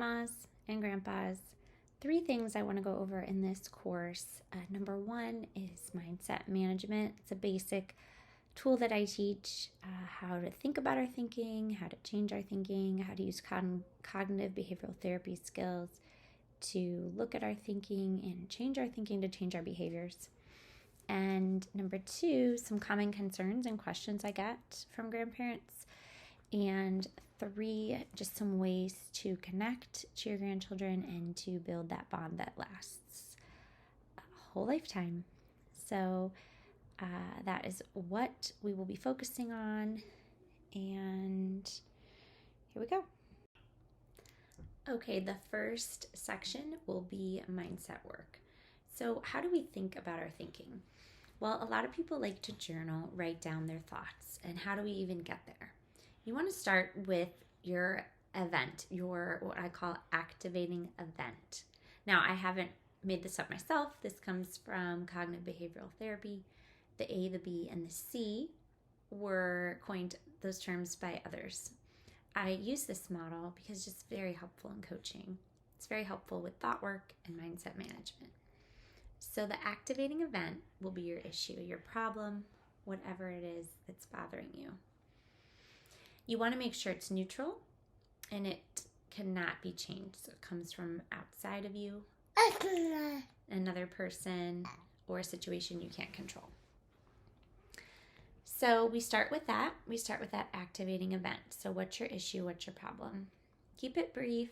grandmas and grandpas, 3 things I want to go over in this course. Number 1 is mindset management. It's a basic tool that I teach how to think about our thinking, how to change our thinking, how to use cognitive behavioral therapy skills to look at our thinking and change our thinking to change our behaviors. And number 2, some common concerns and questions I get from grandparents. And 3, just some ways to connect to your grandchildren and to build that bond that lasts a whole lifetime. So that is what we will be focusing on. And here we go. Okay, the first section will be mindset work. So how do we think about our thinking? Well, a lot of people like to journal, write down their thoughts. And how do we even get there? You want to start with your event, your what I call activating event. Now, I haven't made this up myself. This comes from cognitive behavioral therapy. The A, the B, and the C were coined those terms by others. I use this model because it's just very helpful in coaching. It's very helpful with thought work and mindset management. So the activating event will be your issue, your problem, whatever it is that's bothering you. You want to make sure it's neutral and it cannot be changed. So it comes from outside of you, another person, or a situation you can't control. So we start with that. We start with that activating event. So what's your issue? What's your problem? Keep it brief.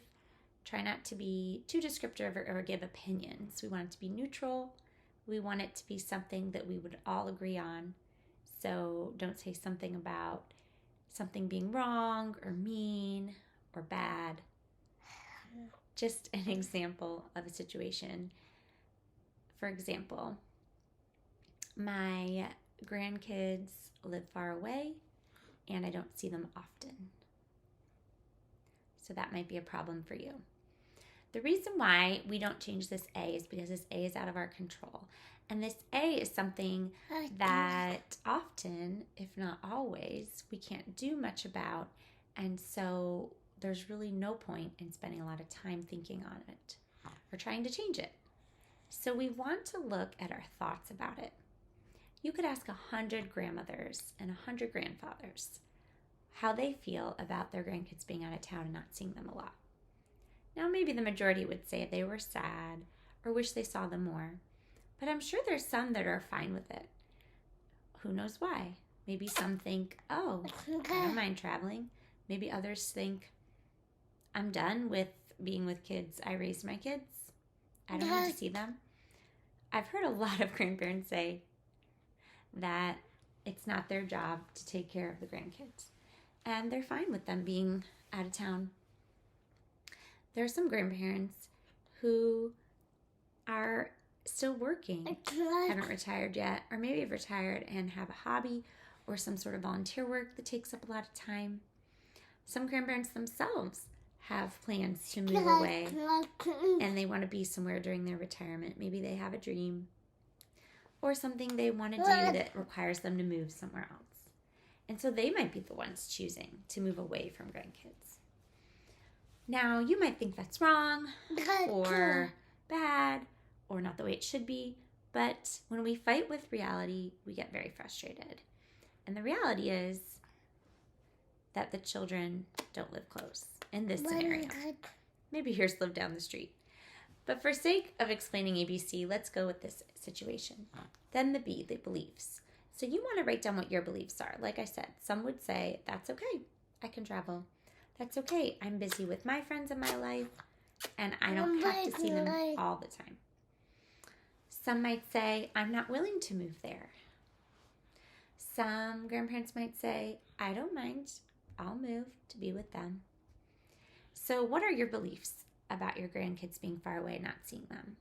Try not to be too descriptive or give opinions. We want it to be neutral. We want it to be something that we would all agree on. So don't say something about something being wrong or mean or bad. Just an example of a situation. For example, my grandkids live far away and I don't see them often. So that might be a problem for you. The reason why we don't change this A is because this A is out of our control. And this A is something that often, if not always, we can't do much about. And so there's really no point in spending a lot of time thinking on it or trying to change it. So we want to look at our thoughts about it. You could ask 100 grandmothers and 100 grandfathers how they feel about their grandkids being out of town and not seeing them a lot. Now, maybe the majority would say they were sad or wish they saw them more, but I'm sure there's some that are fine with it. Who knows why? Maybe some think, oh, I don't mind traveling. Maybe others think, I'm done with being with kids. I raised my kids. I don't need to see them. I've heard a lot of grandparents say that it's not their job to take care of the grandkids. And they're fine with them being out of town. There are some grandparents who are still working, haven't retired yet, or maybe have retired and have a hobby or some sort of volunteer work that takes up a lot of time. Some grandparents themselves have plans to move away and they want to be somewhere during their retirement. Maybe they have a dream or something they want to do that requires them to move somewhere else. And so they might be the ones choosing to move away from grandkids. Now, you might think that's wrong or bad or not the way it should be, but when we fight with reality, we get very frustrated. And the reality is that the children don't live close in this scenario. Maybe yours live down the street. But for sake of explaining ABC, let's go with this situation. Then the B, the beliefs. So you want to write down what your beliefs are. Like I said, some would say, that's okay, I can travel. That's okay, I'm busy with my friends in my life, and I don't have to see them all the time. Some might say, I'm not willing to move there. Some grandparents might say, I don't mind, I'll move to be with them. So what are your beliefs about your grandkids being far away and not seeing them?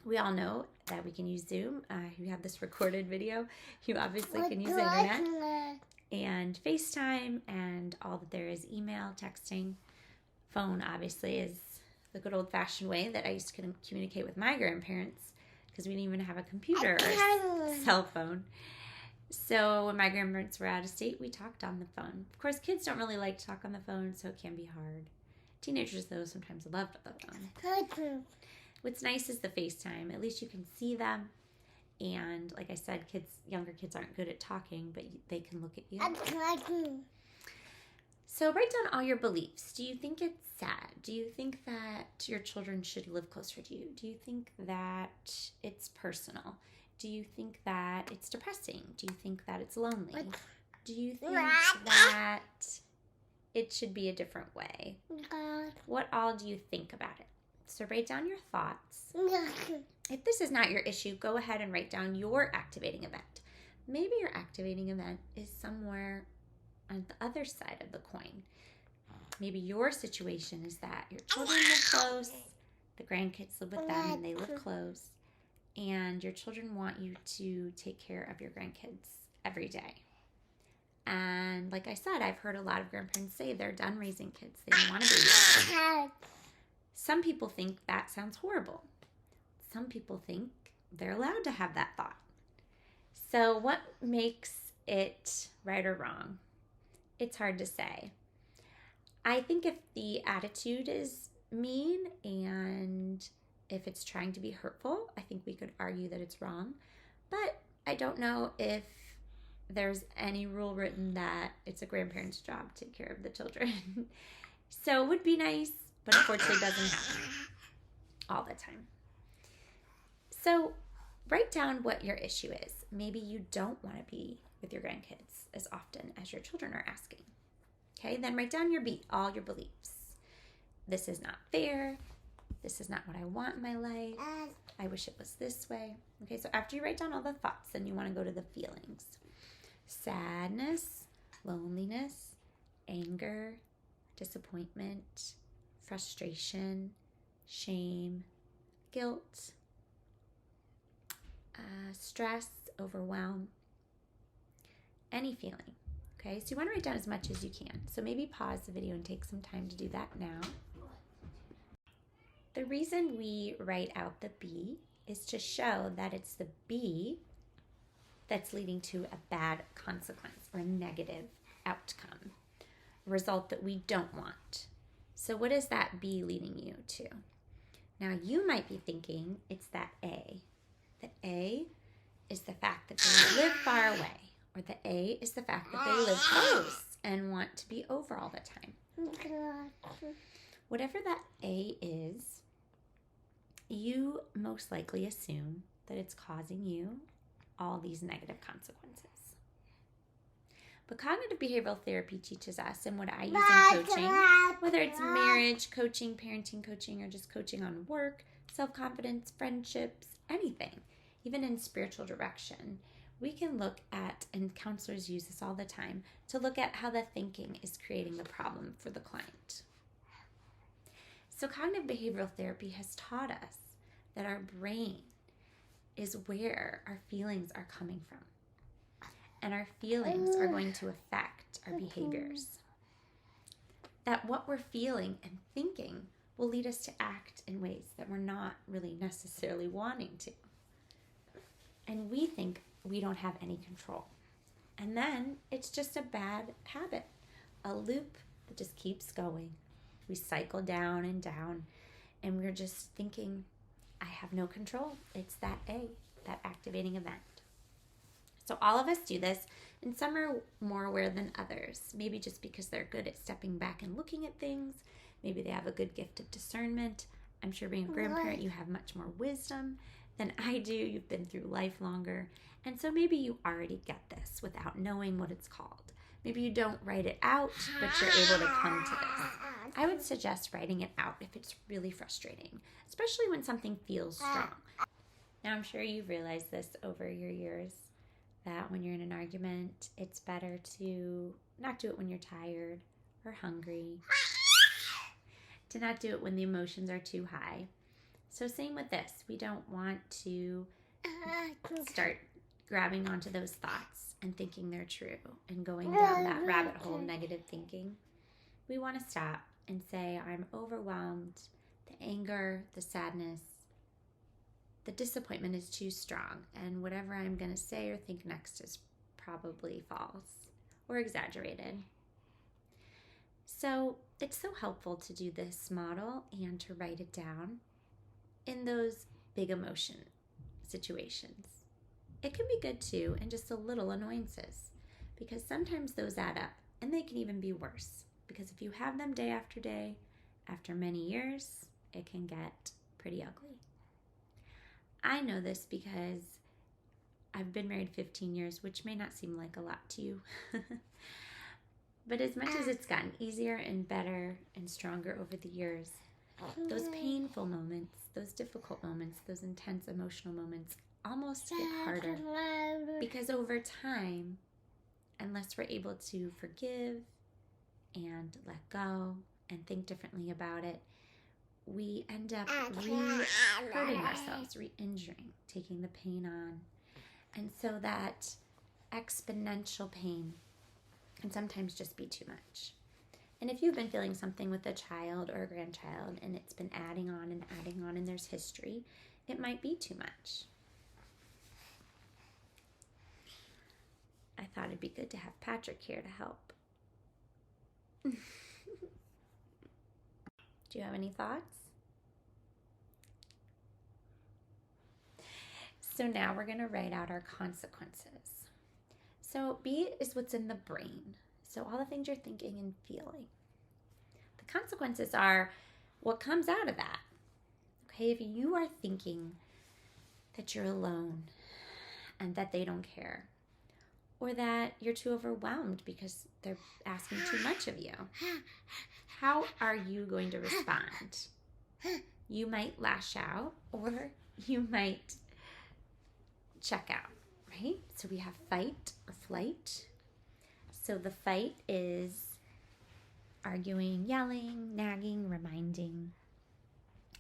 We all know that we can use Zoom. You have this recorded video. You obviously can use the internet and FaceTime and all that there is, email, texting. Phone obviously is the good old-fashioned way that I used to communicate with my grandparents because we didn't even have a computer or cell phone. So when my grandparents were out of state, we talked on the phone. Of course, kids don't really like to talk on the phone, so it can be hard. Teenagers, though, sometimes love the phone. What's nice is the FaceTime. At least you can see them. And like I said, younger kids aren't good at talking, but they can look at you. So write down all your beliefs. Do you think it's sad? Do you think that your children should live closer to you? Do you think that it's personal? Do you think that it's depressing? Do you think that it's lonely? Do you think that it should be a different way? What all do you think about it? So write down your thoughts. If this is not your issue, go ahead and write down your activating event. Maybe your activating event is somewhere on the other side of the coin. Maybe your situation is that your children live close, the grandkids live with them and they live close, and your children want you to take care of your grandkids every day. And like I said, I've heard a lot of grandparents say they're done raising kids. They don't want to be raised. Some people think that sounds horrible. Some people think they're allowed to have that thought. So what makes it right or wrong? It's hard to say. I think if the attitude is mean and if it's trying to be hurtful, I think we could argue that it's wrong. But I don't know if there's any rule written that it's a grandparent's job to take care of the children. So it would be nice, but unfortunately doesn't happen all the time. So write down what your issue is. Maybe you don't want to be with your grandkids as often as your children are asking. Okay, then write down all your beliefs. This is not fair. This is not what I want in my life. I wish it was this way. Okay, so after you write down all the thoughts, then you want to go to the feelings. Sadness, loneliness, anger, disappointment, frustration, shame, guilt, stress, overwhelm, any feeling. Okay, so you want to write down as much as you can. So maybe pause the video and take some time to do that now. The reason we write out the B is to show that it's the B that's leading to a bad consequence or a negative outcome, a result that we don't want. So what is that B leading you to? Now you might be thinking it's that A. The A is the fact that they live far away, or the A is the fact that they live close and want to be over all the time. Whatever that A is, you most likely assume that it's causing you all these negative consequences. But cognitive behavioral therapy teaches us, and what I use in coaching, whether it's marriage coaching, parenting coaching, or just coaching on work, self-confidence, friendships, anything, even in spiritual direction, we can look at, and counselors use this all the time, to look at how the thinking is creating the problem for the client. So cognitive behavioral therapy has taught us that our brain is where our feelings are coming from. And our feelings are going to affect our behaviors. That what we're feeling and thinking will lead us to act in ways that we're not really necessarily wanting to. And we think we don't have any control. And then it's just a bad habit, a loop that just keeps going. We cycle down, and we're just thinking, I have no control. It's that A, that activating event. So all of us do this, and some are more aware than others. Maybe just because they're good at stepping back and looking at things. Maybe they have a good gift of discernment. I'm sure being a grandparent, you have much more wisdom than I do. You've been through life longer. And so maybe you already get this without knowing what it's called. Maybe you don't write it out, but you're able to come to this. I would suggest writing it out if it's really frustrating, especially when something feels strong. Now, I'm sure you've realized this over your years, that when you're in an argument, it's better to not do it when you're tired or hungry, to not do it when the emotions are too high. So same with this. We don't want to start grabbing onto those thoughts and thinking they're true and going down that rabbit hole of negative thinking. We want to stop and say, I'm overwhelmed. The anger, the sadness, the disappointment is too strong, and whatever I'm going to say or think next is probably false or exaggerated. So it's so helpful to do this model and to write it down in those big emotion situations. It can be good too in just the little annoyances, because sometimes those add up, and they can even be worse, because if you have them day after day, after many years, it can get pretty ugly. I know this because I've been married 15 years, which may not seem like a lot to you. But as much as it's gotten easier and better and stronger over the years, those painful moments, those difficult moments, those intense emotional moments almost get harder. Because over time, unless we're able to forgive and let go and think differently about it, we end up re-hurting ourselves, re-injuring, taking the pain on. And so that exponential pain can sometimes just be too much. And if you've been feeling something with a child or a grandchild and it's been adding on and there's history, it might be too much. I thought it'd be good to have Patrick here to help. Do you have any thoughts? So now we're going to write out our consequences. So B is what's in the brain. So all the things you're thinking and feeling. The consequences are what comes out of that. Okay, if you are thinking that you're alone and that they don't care, or that you're too overwhelmed because they're asking too much of you, how are you going to respond? You might lash out, or you might check out, right? So we have fight or flight. So the fight is arguing, yelling, nagging, reminding,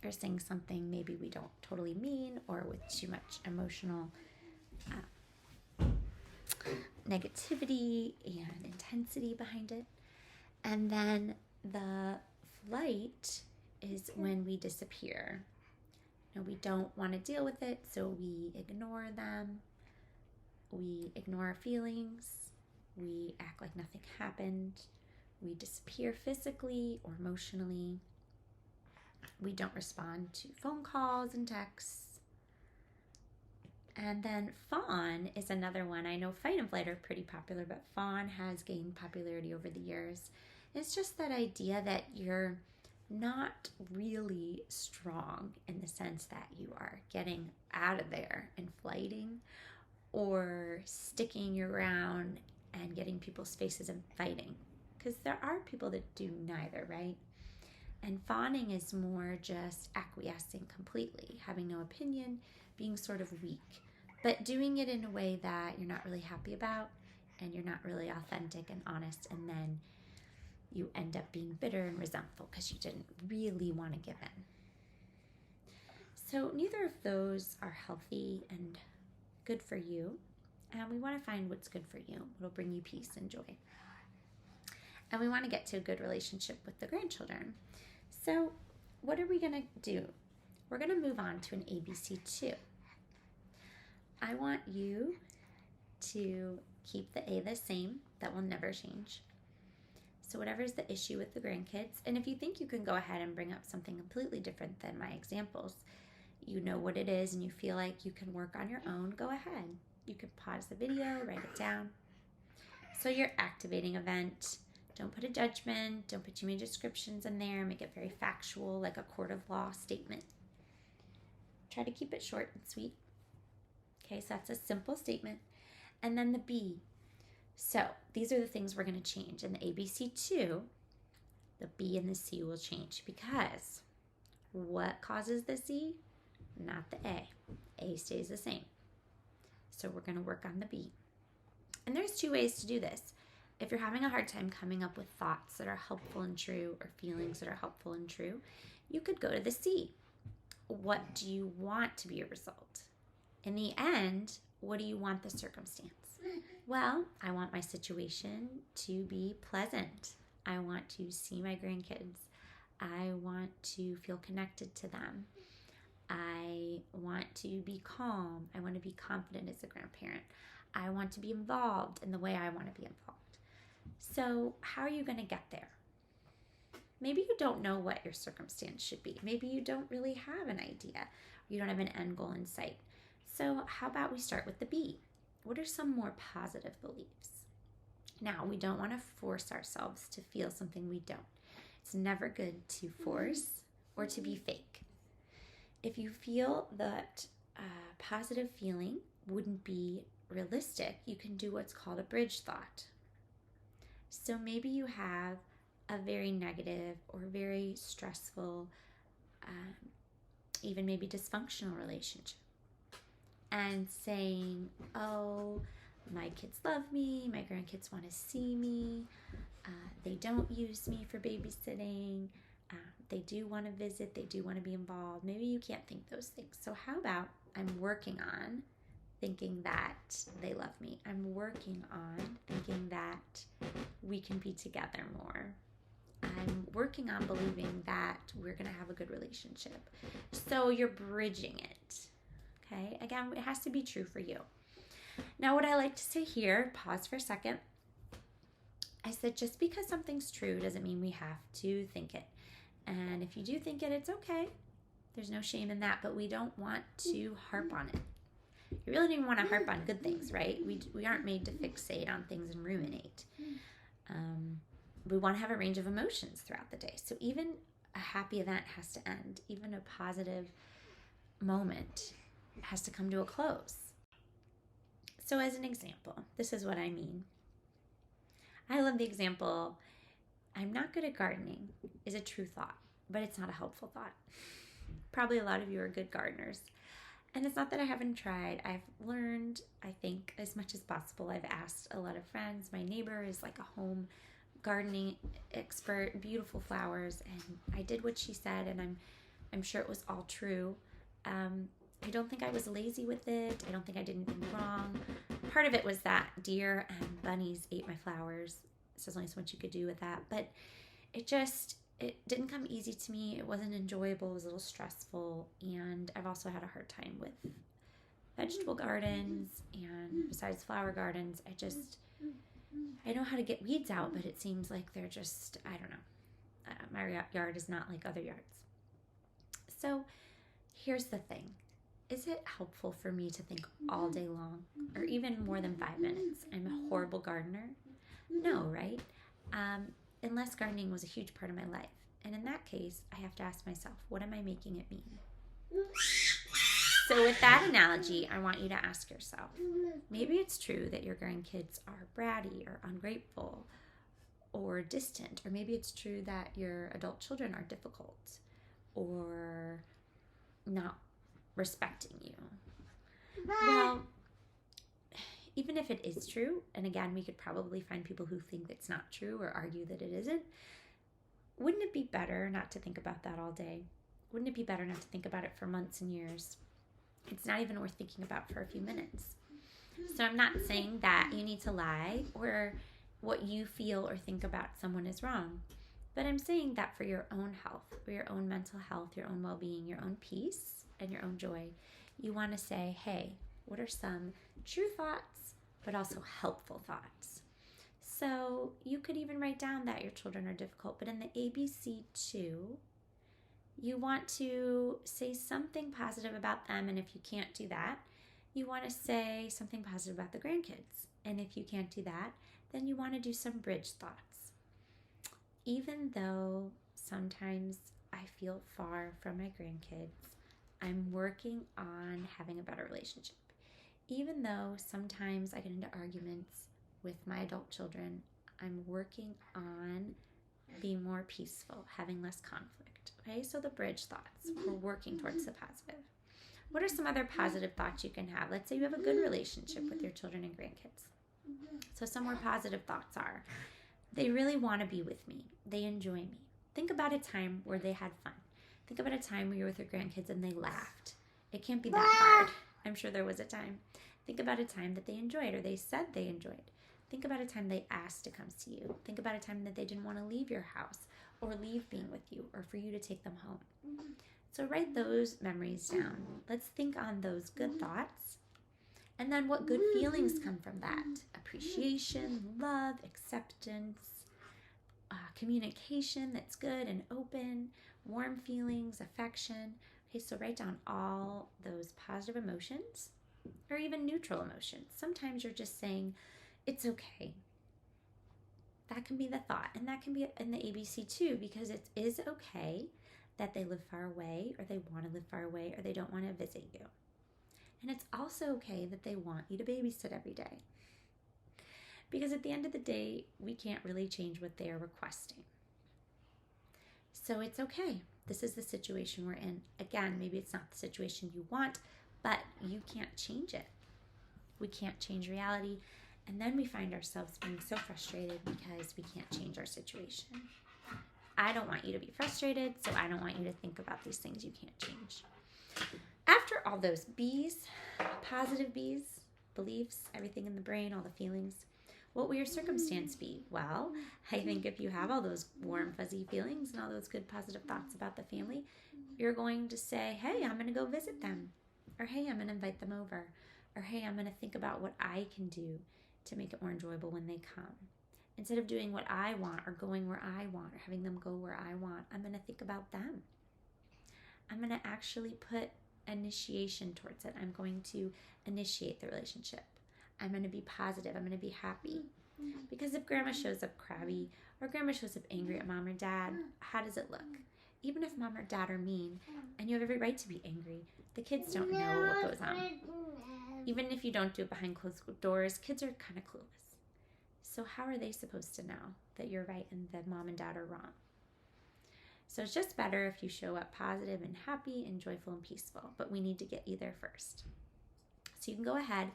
or saying something maybe we don't totally mean, or with too much emotional negativity and intensity behind it. And then the flight is when we disappear. Now, we don't want to deal with it, so we ignore them. We ignore our feelings. We act like nothing happened. We disappear physically or emotionally. We don't respond to phone calls and texts. And then FAWN is another one. I know fight and flight are pretty popular, but FAWN has gained popularity over the years. It's just that idea that you're not really strong in the sense that you are getting out of there and flighting, or sticking your ground and getting people's faces and fighting. Because there are people that do neither, right? And fawning is more just acquiescing completely, having no opinion, being sort of weak, but doing it in a way that you're not really happy about, and you're not really authentic and honest, and then you end up being bitter and resentful because you didn't really want to give in. So neither of those are healthy and good for you, and we want to find what's good for you, what'll bring you peace and joy. And we want to get to a good relationship with the grandchildren. So what are we going to do? We're going to move on to an ABC2. I want you to keep the A the same. That will never change. So whatever's the issue with the grandkids, and if you think you can go ahead and bring up something completely different than my examples, you know what it is and you feel like you can work on your own, go ahead. You can pause the video, write it down. So your activating event, don't put a judgment, don't put too many descriptions in there, make it very factual, like a court of law statement. Try to keep it short and sweet. Okay, so that's a simple statement. And then the B. So these are the things we're going to change. In the ABC2, the B and the C will change, because what causes the C? Not the A. A stays the same. So we're going to work on the B. And there's two ways to do this. If you're having a hard time coming up with thoughts that are helpful and true, or feelings that are helpful and true, you could go to the C. What do you want to be a result? In the end, what do you want the circumstance? Well, I want my situation to be pleasant. I want to see my grandkids. I want to feel connected to them. I want to be calm. I want to be confident as a grandparent. I want to be involved in the way I want to be involved. So how are you going to get there? Maybe you don't know what your circumstance should be. Maybe you don't really have an idea. You don't have an end goal in sight. So how about we start with the B? What are some more positive beliefs? Now, we don't want to force ourselves to feel something we don't. It's never good to force or to be fake. If you feel that positive feeling wouldn't be realistic, you can do what's called a bridge thought. So maybe you have a very negative or very stressful, even maybe dysfunctional relationship. And saying, oh, my kids love me, my grandkids want to see me, they don't use me for babysitting, they do want to visit, they do want to be involved. Maybe you can't think those things. So how about I'm working on thinking that they love me. I'm working on thinking that we can be together more. I'm working on believing that we're going to have a good relationship. So you're bridging it. Okay? Again, it has to be true for you. Now, what I like to say here, pause for a second. I said just because something's true doesn't mean we have to think it. And if you do think it, it's okay. There's no shame in that, but we don't want to harp on it. You really don't even want to harp on good things, right? We aren't made to fixate on things and ruminate. We want to have a range of emotions throughout the day. So even a happy event has to end. Even a positive moment has to come to a close. So as an example, this is what I mean. I love the example, I'm not good at gardening is a true thought, but it's not a helpful thought. Probably a lot of you are good gardeners. And it's not that I haven't tried. I've learned, I think, as much as possible. I've asked a lot of friends. My neighbor is like a home gardening expert, beautiful flowers, and I did what she said, and I'm sure it was all true. I don't think I was lazy with it. I don't think I did anything wrong. Part of it was that deer and bunnies ate my flowers. So there's only so much you could do with that. But it didn't come easy to me. It wasn't enjoyable. It was a little stressful. And I've also had a hard time with vegetable gardens. And besides flower gardens, I know how to get weeds out, but it seems like they're just, I don't know. My yard is not like other yards. So here's the thing. Is it helpful for me to think all day long or even more than 5 minutes? I'm a horrible gardener? No, right? Unless gardening was a huge part of my life. And in that case, I have to ask myself, what am I making it mean? So with that analogy, I want you to ask yourself, maybe it's true that your grandkids are bratty or ungrateful or distant, or maybe it's true that your adult children are difficult or not respecting you. Well, even if it is true, and again, we could probably find people who think it's not true or argue that it isn't, wouldn't it be better not to think about that all day? Wouldn't it be better not to think about it for months and years? It's not even worth thinking about for a few minutes. So I'm not saying that you need to lie or what you feel or think about someone is wrong, but I'm saying that for your own health, for your own mental health, your own well-being, your own peace, and your own joy, you want to say, hey, what are some true thoughts, but also helpful thoughts? So you could even write down that your children are difficult, but in the ABC2, you want to say something positive about them, and if you can't do that, you want to say something positive about the grandkids. And if you can't do that, then you want to do some bridge thoughts. Even though sometimes I feel far from my grandkids, I'm working on having a better relationship. Even though sometimes I get into arguments with my adult children, I'm working on being more peaceful, having less conflict. Okay, so the bridge thoughts, we're working towards the positive. What are some other positive thoughts you can have? Let's say you have a good relationship with your children and grandkids. So some more positive thoughts are, they really want to be with me. They enjoy me. Think about a time where they had fun. Think about a time where you were with your grandkids and they laughed. It can't be that hard. I'm sure there was a time. Think about a time that they enjoyed or they said they enjoyed. Think about a time they asked to come see you. Think about a time that they didn't want to leave your house or leave being with you or for you to take them home. So write those memories down. Let's think on those good thoughts. And then what good feelings come from that? Appreciation, love, acceptance, communication that's good and open, warm feelings, affection. Okay, so write down all those positive emotions or even neutral emotions. Sometimes you're just saying, it's okay. That can be the thought, and that can be in the ABC too, because it is okay that they live far away, or they want to live far away, or they don't want to visit you. And it's also okay that they want you to babysit every day. Because at the end of the day, we can't really change what they are requesting. So it's okay. This is the situation we're in. Again, maybe it's not the situation you want, but you can't change it. We can't change reality. And then we find ourselves being so frustrated because we can't change our situation. I don't want you to be frustrated, so I don't want you to think about these things you can't change. After all those B's, positive B's, beliefs, everything in the brain, all the feelings, what will your circumstance be? Well, I think if you have all those warm, fuzzy feelings and all those good, positive thoughts about the family, you're going to say, hey, I'm going to go visit them. Or, hey, I'm going to invite them over. Or, hey, I'm going to think about what I can do to make it more enjoyable when they come. Instead of doing what I want or going where I want or having them go where I want, I'm going to think about them. I'm going to actually put initiation towards it. I'm going to initiate the relationship. I'm going to be positive. I'm going to be happy. Because if grandma shows up crabby or grandma shows up angry at mom or dad, how does it look? Even if mom or dad are mean and you have every right to be angry, the kids don't know what goes on. Even if you don't do it behind closed doors, kids are kind of clueless. So how are they supposed to know that you're right and that mom and dad are wrong? So it's just better if you show up positive and happy and joyful and peaceful, but we need to get you there first. So you can go ahead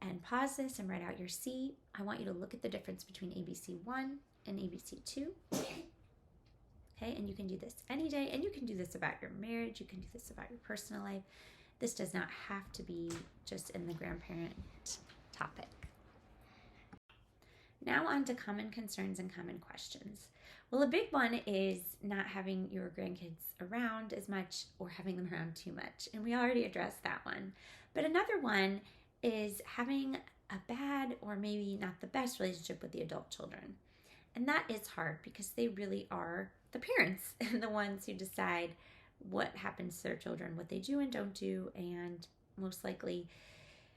and pause this and write out your C. I want you to look at the difference between ABC 1 and ABC 2. Okay, and you can do this any day, and you can do this about your marriage, you can do this about your personal life. This does not have to be just in the grandparent topic. Now on to common concerns and common questions. Well, a big one is not having your grandkids around as much or having them around too much. And we already addressed that one. But another one is having a bad or maybe not the best relationship with the adult children. And that is hard because they really are the parents and the ones who decide what happens to their children, what they do and don't do, and most likely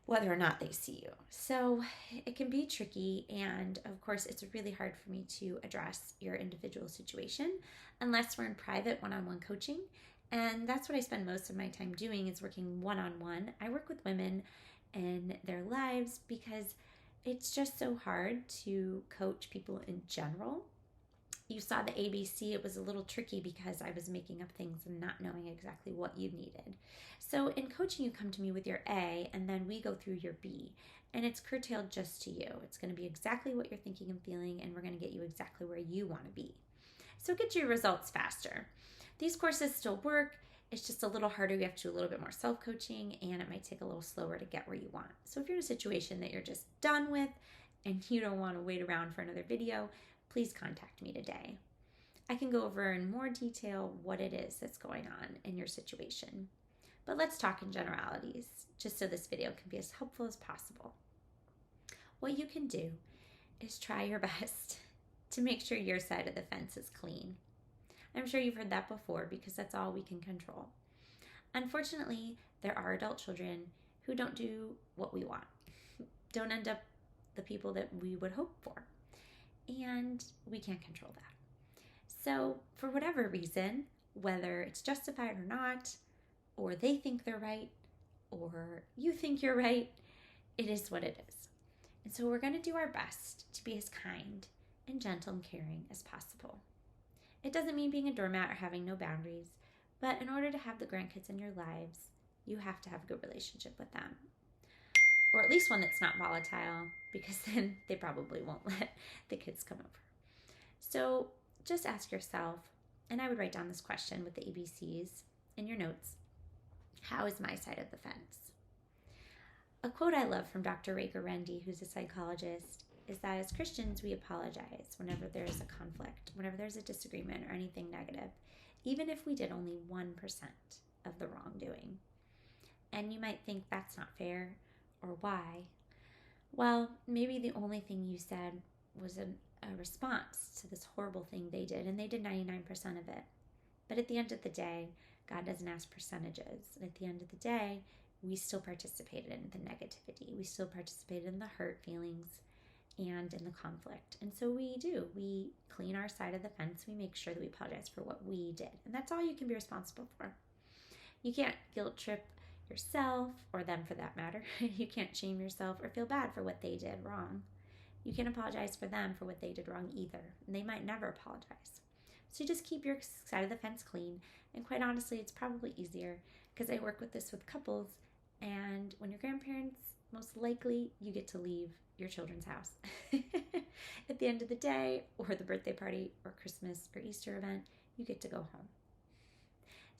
whether or not they see you. So it can be tricky, and of course it's really hard for me to address your individual situation unless we're in private one-on-one coaching, and that's what I spend most of my time doing, is working one-on-one. I work with women and their lives because it's just so hard to coach people in general. You saw the ABC, it was a little tricky because I was making up things and not knowing exactly what you needed. So in coaching, you come to me with your A, and then we go through your B, and it's curtailed just to you. It's going to be exactly what you're thinking and feeling, and we're going to get you exactly where you want to be. So get your results faster. These courses still work. It's just a little harder. You have to do a little bit more self-coaching, and it might take a little slower to get where you want. So if you're in a situation that you're just done with and you don't want to wait around for another video, please contact me today. I can go over in more detail what it is that's going on in your situation. But let's talk in generalities, just so this video can be as helpful as possible. What you can do is try your best to make sure your side of the fence is clean. I'm sure you've heard that before because that's all we can control. Unfortunately, there are adult children who don't do what we want, don't end up the people that we would hope for, and we can't control that. So for whatever reason, whether it's justified or not, or they think they're right, or you think you're right, it is what it is. And so we're going to do our best to be as kind and gentle and caring as possible. It doesn't mean being a doormat or having no boundaries, but in order to have the grandkids in your lives, you have to have a good relationship with them. Or at least one that's not volatile, because then they probably won't let the kids come over. So just ask yourself, and I would write down this question with the ABCs in your notes: how is my side of the fence? A quote I love from Dr. Raker Rendy, who's a psychologist, is that as Christians, we apologize whenever there's a conflict, whenever there's a disagreement or anything negative, even if we did only 1% of the wrongdoing. And you might think that's not fair, or why? Well, maybe the only thing you said was a response to this horrible thing they did, and they did 99% of it. But at the end of the day, God doesn't ask percentages. And at the end of the day, we still participated in the negativity. We still participated in the hurt feelings and in the conflict. And so we do. We clean our side of the fence. We make sure that we apologize for what we did. And that's all you can be responsible for. You can't guilt trip yourself, or them for that matter. You can't shame yourself or feel bad for what they did wrong. You can't apologize for them for what they did wrong either. And they might never apologize. So you just keep your side of the fence clean. And quite honestly, it's probably easier because I work with this with couples. And when you're grandparents, most likely you get to leave your children's house at the end of the day, or the birthday party or Christmas or Easter event, you get to go home.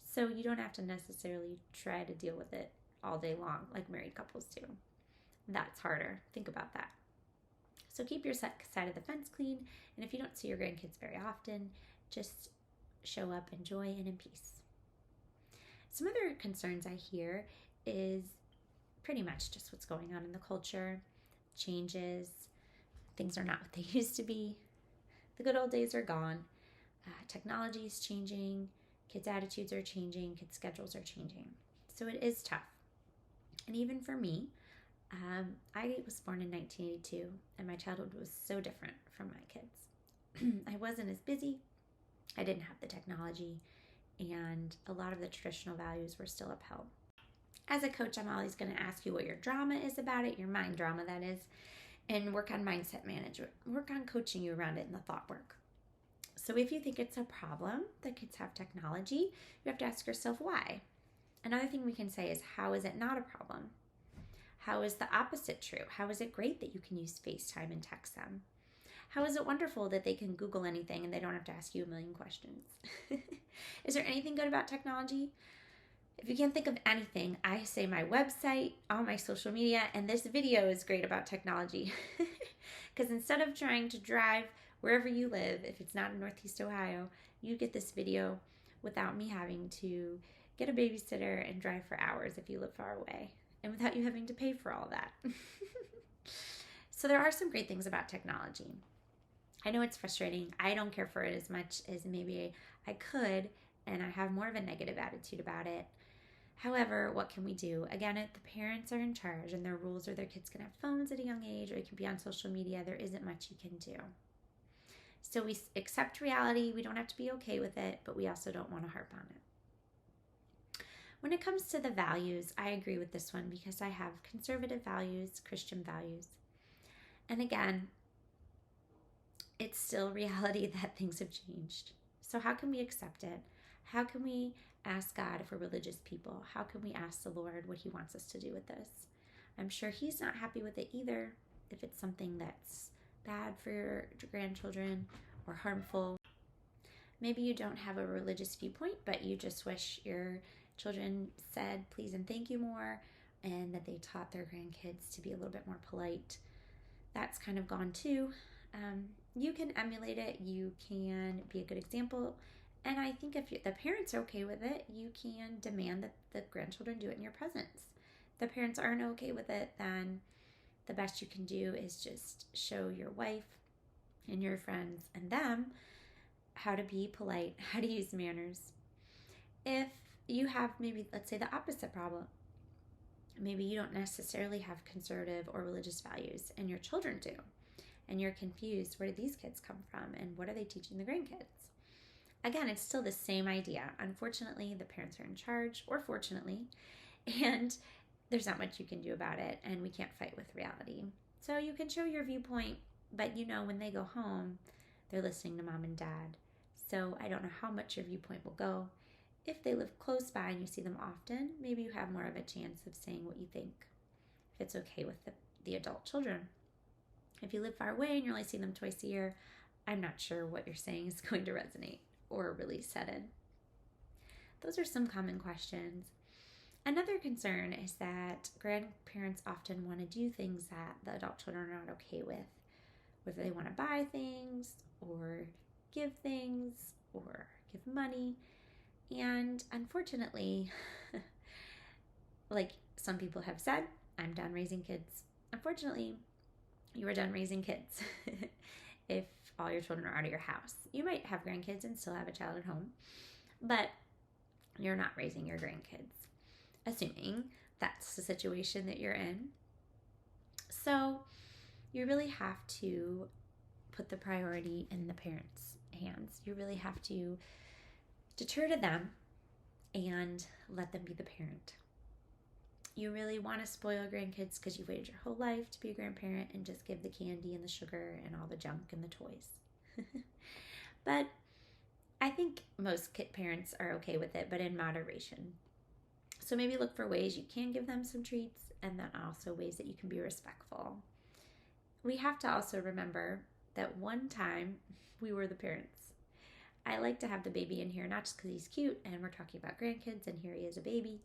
So you don't have to necessarily try to deal with it all day long like married couples do. That's harder. Think about that. So keep your side of the fence clean. And if you don't see your grandkids very often, just show up in joy and in peace. Some other concerns I hear is pretty much just what's going on in the culture. Changes. Things are not what they used to be. The good old days are gone. Technology is changing. Kids' attitudes are changing. Kids' schedules are changing. So it is tough. And even for me, I was born in 1982, and my childhood was so different from my kids. I wasn't as busy. I didn't have the technology, and a lot of the traditional values were still upheld. As a coach, I'm always going to ask you what your drama is about it, your mind drama, that is, and work on mindset management. Work on coaching you around it in the thought work. So if you think it's a problem that kids have technology, you have to ask yourself why. Another thing we can say is, how is it not a problem? How is the opposite true? How is it great that you can use FaceTime and text them? How is it wonderful that they can Google anything and they don't have to ask you a million questions? Is there anything good about technology? If you can't think of anything, I say my website, all my social media, and this video is great about technology. Because instead of trying to drive wherever you live, if it's not in Northeast Ohio, you get this video without me having to get a babysitter and drive for hours if you live far away, and without you having to pay for all that. So there are some great things about technology. I know it's frustrating. I don't care for it as much as maybe I could, and I have more of a negative attitude about it. However, what can we do? Again, if the parents are in charge and their rules are their kids can have phones at a young age or it can be on social media, there isn't much you can do. So we accept reality. We don't have to be okay with it, but we also don't want to harp on it. When it comes to the values, I agree with this one because I have conservative values, Christian values. And again, it's still reality that things have changed. So how can we accept it? How can we ask God if we're religious people? How can we ask the Lord what he wants us to do with this? I'm sure he's not happy with it either if it's something that's bad for your grandchildren or harmful. Maybe you don't have a religious viewpoint, but you just wish your children said please and thank you more, and that they taught their grandkids to be a little bit more polite. That's kind of gone too. You can emulate it. You can be a good example. And I think if the parents are okay with it, you can demand that the grandchildren do it in your presence. If the parents aren't okay with it, then the best you can do is just show your wife and your friends and them how to be polite, how to use manners. If you have maybe, let's say, the opposite problem, maybe you don't necessarily have conservative or religious values and your children do, and you're confused, where did these kids come from and what are they teaching the grandkids? Again, it's still the same idea. Unfortunately, the parents are in charge, or fortunately, and there's not much you can do about it, and we can't fight with reality. So you can show your viewpoint, but you know when they go home, they're listening to mom and dad. So I don't know how much your viewpoint will go. If they live close by and you see them often, maybe you have more of a chance of saying what you think, if it's okay with the adult children. If you live far away and you only see them twice a year, I'm not sure what you're saying is going to resonate or really set in. Those are some common questions. Another concern is that grandparents often want to do things that the adult children are not okay with, whether they want to buy things or give things or give money. And unfortunately, like some people have said, I'm done raising kids. Unfortunately, you are done raising kids. if all your children are out of your house. You might have grandkids and still have a child at home, but you're not raising your grandkids, assuming that's the situation that you're in. So you really have to put the priority in the parents' hands. You really have to deter to them and let them be the parent. You really want to spoil grandkids because you've waited your whole life to be a grandparent and just give the candy and the sugar and all the junk and the toys. But I think most parents are okay with it, but in moderation. So maybe look for ways you can give them some treats, and then also ways that you can be respectful. We have to also remember that one time we were the parents. I like to have the baby in here, not just because he's cute and we're talking about grandkids and here he is a baby,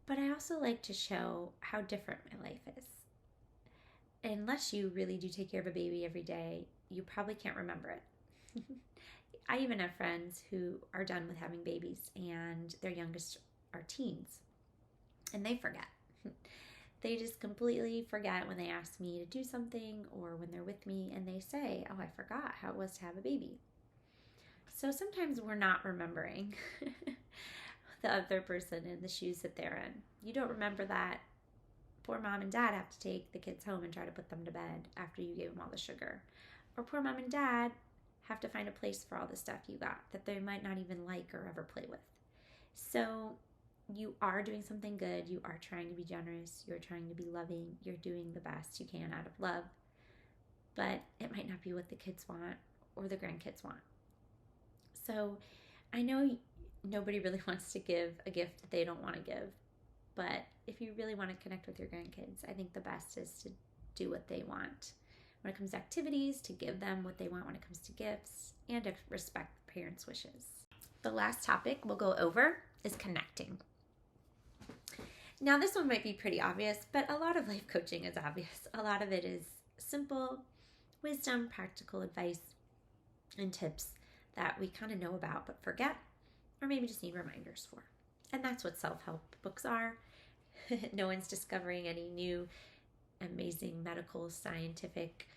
but I also like to show how different my life is. Unless you really do take care of a baby every day, you probably can't remember it. I even have friends who are done with having babies and their youngest are teens, and they forget. They just completely forget when they ask me to do something or when they're with me and they say, oh, I forgot how it was to have a baby. So sometimes we're not remembering the other person in the shoes that they're in. You don't remember that poor mom and dad have to take the kids home and try to put them to bed after you gave them all the sugar. Or poor mom and dad have to find a place for all the stuff you got that they might not even like or ever play with. So you are doing something good. You are trying to be generous. You're trying to be loving. You're doing the best you can out of love. But it might not be what the kids want or the grandkids want. So I know nobody really wants to give a gift that they don't want to give. But if you really want to connect with your grandkids, I think the best is to do what they want. When it comes to activities, to give them what they want when it comes to gifts, and to respect the parents' wishes. The last topic we'll go over is connecting. Now, this one might be pretty obvious, but a lot of life coaching is obvious. A lot of it is simple wisdom, practical advice, and tips that we kind of know about but forget, or maybe just need reminders for. And that's what self-help books are. No one's discovering any new amazing medical scientific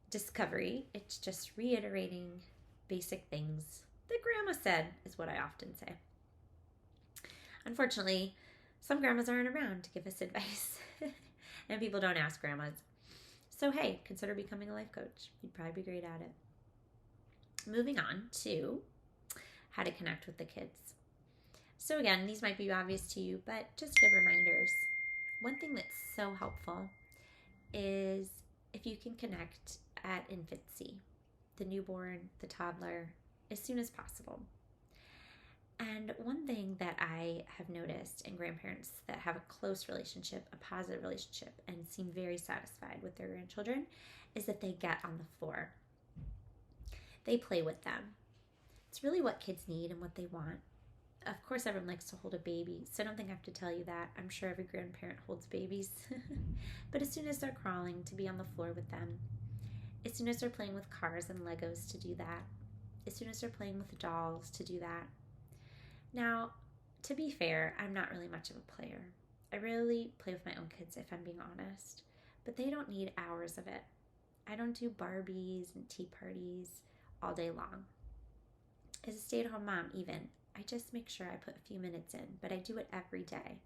discovery. It's just reiterating basic things that grandma said, is what I often say. Unfortunately, some grandmas aren't around to give us advice, and people don't ask grandmas. So hey, consider becoming a life coach. You'd probably be great at it. Moving on to how to connect with the kids. So again, these might be obvious to you, but just good reminders. One thing that's so helpful is if you can connect at infancy, the newborn, the toddler, as soon as possible. And one thing that I have noticed in grandparents that have a close relationship, a positive relationship, and seem very satisfied with their grandchildren is that they get on the floor. They play with them. It's really what kids need and what they want. Of course, everyone likes to hold a baby, so I don't think I have to tell you that. I'm sure every grandparent holds babies. But as soon as they're crawling, to be on the floor with them. As soon as they're playing with cars and Legos, to do that. As soon as they're playing with dolls, to do that. Now, to be fair, I'm not really much of a player. I really play with my own kids, if I'm being honest. But they don't need hours of it. I don't do Barbies and tea parties all day long. As a stay-at-home mom, even, I just make sure I put a few minutes in, but I do it every day.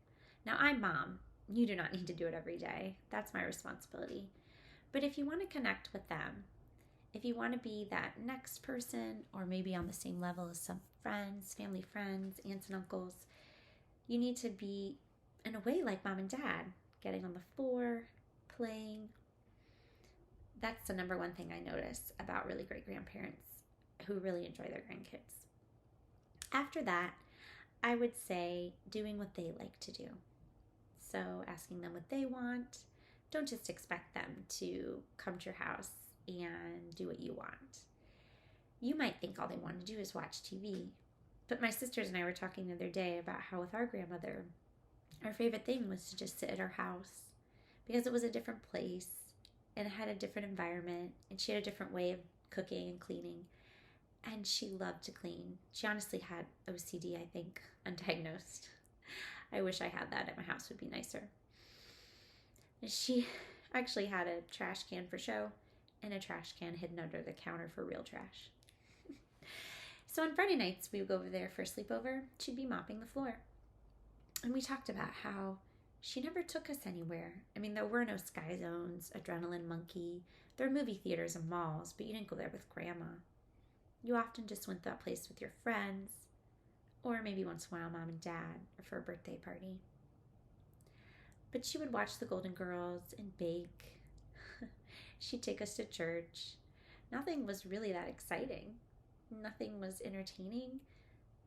Now, I'm mom. You do not need to do it every day. That's my responsibility. But if you want to connect with them, if you want to be that next person, or maybe on the same level as some friends, family friends, aunts and uncles, you need to be, in a way, like mom and dad, getting on the floor, playing. That's the number one thing I notice about really great grandparents who really enjoy their grandkids. After that, I would say doing what they like to do. So asking them what they want. Don't just expect them to come to your house and do what you want. You might think all they want to do is watch TV. But my sisters and I were talking the other day about how with our grandmother, our favorite thing was to just sit at our house because it was a different place and it had a different environment and she had a different way of cooking and cleaning. And she loved to clean. She honestly had OCD, I think, undiagnosed. I wish I had that at my house. Would be nicer. She actually had a trash can for show, and a trash can hidden under the counter for real trash. So on Friday nights, we would go over there for a sleepover. She'd be mopping the floor. And we talked about how she never took us anywhere. I mean, there were no Sky Zones, Adrenaline Monkey. There were movie theaters and malls, but you didn't go there with Grandma. You often just went to that place with your friends, or maybe once in a while, Mom and Dad, or for a birthday party. But she would watch the Golden Girls and bake. She'd take us to church. Nothing was really that exciting. Nothing was entertaining.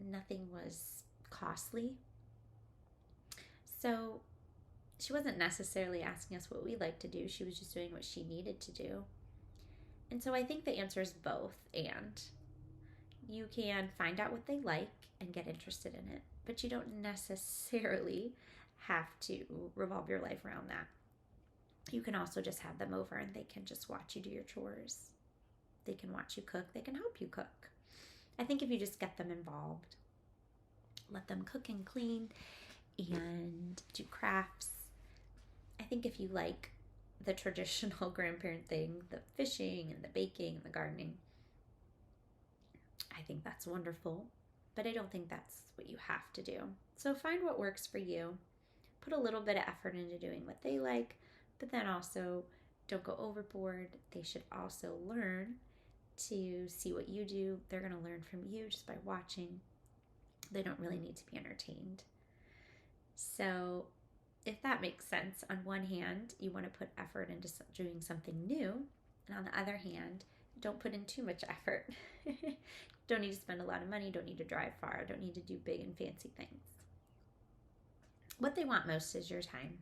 Nothing was costly. So she wasn't necessarily asking us what we liked to do. She was just doing what she needed to do. And so I think the answer is both and. You can find out what they like and get interested in it, but you don't necessarily have to revolve your life around that. You can also just have them over and they can just watch you do your chores. They can watch you cook. They can help you cook. I think if you just get them involved, let them cook and clean and do crafts. I think if you like the traditional grandparent thing, the fishing and the baking and the gardening, I think that's wonderful, but I don't think that's what you have to do. So find what works for you. Put a little bit of effort into doing what they like, but then also don't go overboard. They should also learn to see what you do. They're going to learn from you just by watching. They don't really need to be entertained. So if that makes sense, on one hand, you want to put effort into doing something new, and on the other hand, don't put in too much effort. Don't need to spend a lot of money, don't need to drive far, don't need to do big and fancy things. What they want most is your time.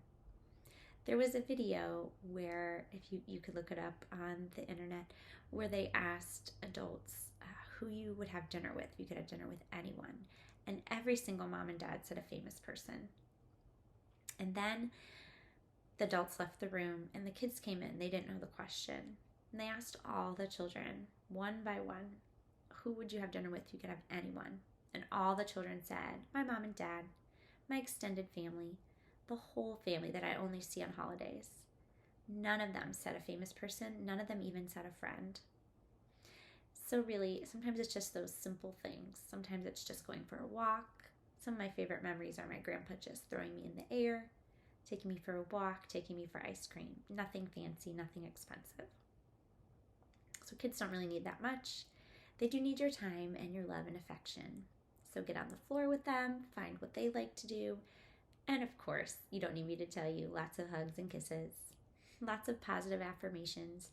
There was a video where, if you could look it up on the internet, where they asked adults who you would have dinner with. You could have dinner with anyone. And every single mom and dad said a famous person. And then the adults left the room and the kids came in. They didn't know the question. And they asked all the children, one by one, who would you have dinner with? You could have anyone. And all the children said, my mom and dad, my extended family, the whole family that I only see on holidays. None of them said a famous person. None of them even said a friend. So really, sometimes it's just those simple things. Sometimes it's just going for a walk. Some of my favorite memories are my grandpa just throwing me in the air, taking me for a walk, taking me for ice cream. Nothing fancy, nothing expensive. So kids don't really need that much. They do need your time and your love and affection. So get on the floor with them, find what they like to do. And of course, you don't need me to tell you, lots of hugs and kisses, lots of positive affirmations.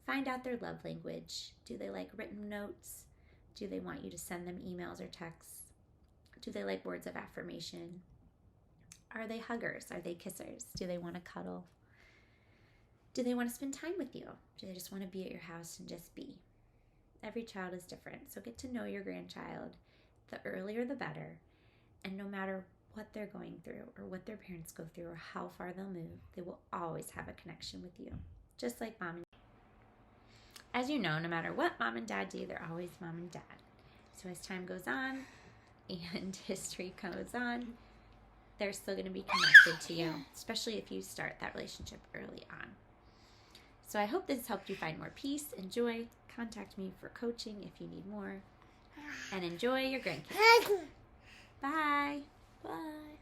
Find out their love language. Do they like written notes? Do they want you to send them emails or texts? Do they like words of affirmation? Are they huggers? Are they kissers? Do they want to cuddle? Do they want to spend time with you? Do they just want to be at your house and just be? Every child is different, so get to know your grandchild. The earlier the better. And no matter what they're going through or what their parents go through or how far they'll move, they will always have a connection with you, just like mom and dad. As you know, no matter what mom and dad do, they're always mom and dad. So as time goes on and history goes on, they're still going to be connected to you, especially if you start that relationship early on. So I hope this helped you find more peace and joy. Contact me for coaching if you need more. And enjoy your grandkids. Bye. Bye.